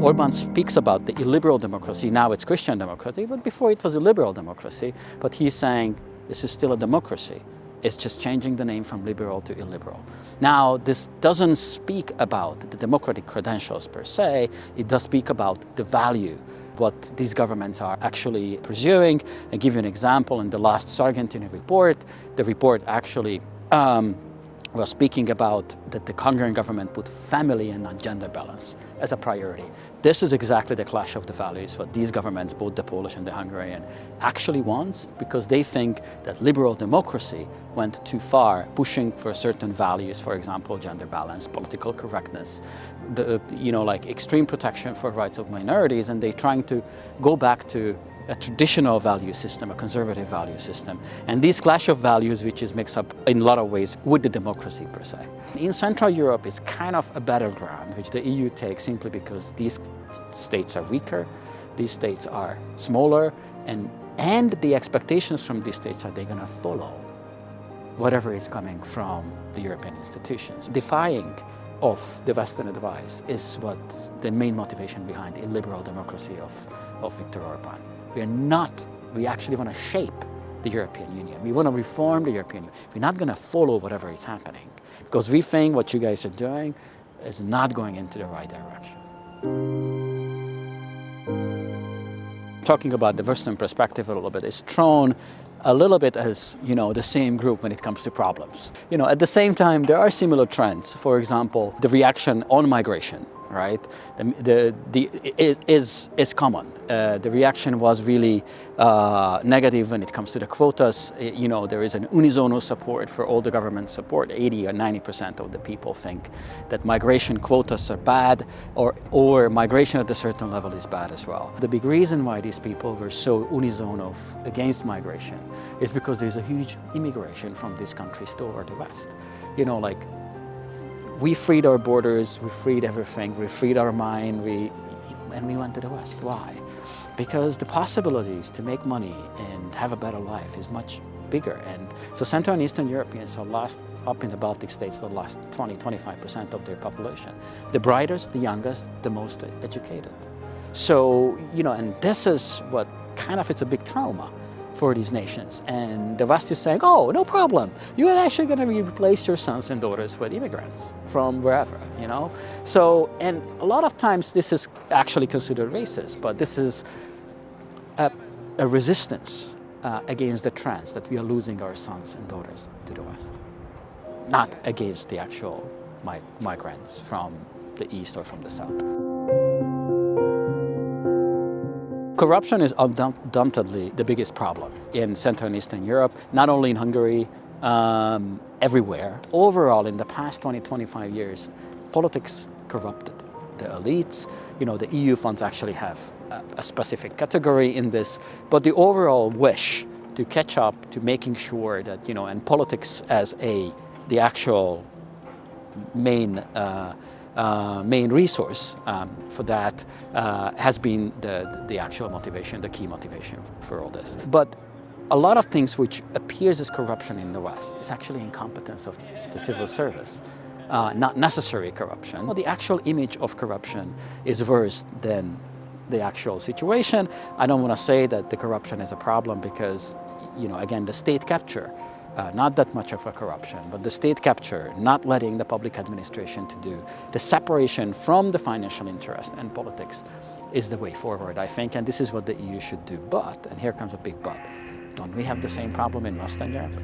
Orban speaks about the illiberal democracy, now it's Christian democracy, but before it was a liberal democracy. But he's saying this is still a democracy. It's just changing the name from liberal to illiberal. Now, this doesn't speak about the democratic credentials per se, it does speak about the value, what these governments are actually pursuing. I'll give you an example. In the last Sargentini report, the report actually was speaking about that the Hungarian government put family and not gender balance as a priority. This is exactly the clash of the values what these governments, both the Polish and the Hungarian, actually want, because they think that liberal democracy went too far, pushing for certain values, for example, gender balance, political correctness, like extreme protection for rights of minorities, and they're trying to go back to a traditional value system, a conservative value system. And this clash of values, which is mixed up in a lot of ways with the democracy per se. In Central Europe, it's kind of a battleground, which the EU takes simply because these states are weaker, these states are smaller, and the expectations from these states are they're going to follow whatever is coming from the European institutions. Defying of the Western advice is what the main motivation behind the illiberal democracy of Viktor Orban. We actually want to shape the European Union. We want to reform the European Union. We're not going to follow whatever is happening, because we think what you guys are doing is not going into the right direction. Talking about the Western perspective a little bit, it's thrown a little bit as, the same group when it comes to problems. At the same time, there are similar trends. For example, the reaction on migration, right? Is common. The reaction was really negative when it comes to the quotas. There is an unisono support for all the government support. 80 or 90% of the people think that migration quotas are bad, or migration at a certain level is bad as well. The big reason why these people were so unisono against migration is because there's a huge immigration from these countries toward the West. We freed our borders, we freed everything, we freed our mind, and we went to the West. Why? Because the possibilities to make money and have a better life is much bigger. And so Central and Eastern Europeans are lost up in the Baltic states, the last 20–25% of their population. The brightest, the youngest, the most educated. So, and this is what it's a big trauma for these nations. And the West is saying, oh, no problem. You are actually going to replace your sons and daughters with immigrants from wherever, So, and a lot of times this is actually considered racist, but this is a resistance against the trends that we are losing our sons and daughters to the West, not against the actual migrants from the East or from the South. Corruption is undoubtedly the biggest problem in Central and Eastern Europe, not only in Hungary, everywhere. Overall, in the past 20–25 years, politics corrupted the elites. The EU funds actually have a specific category in this, but the overall wish to catch up to making sure that, and politics as the actual main resource for that has been the actual motivation, the key motivation for all this. But a lot of things which appears as corruption in the West is actually incompetence of the civil service, not necessary corruption. The actual image of corruption is worse than the actual situation. I don't want to say that the corruption is a problem because, again, the state capture, not that much of a corruption, but the state capture, not letting the public administration to do, the separation from the financial interest and politics is the way forward, I think, and this is what the EU should do. But, and here comes a big but, don't we have the same problem in Western Europe?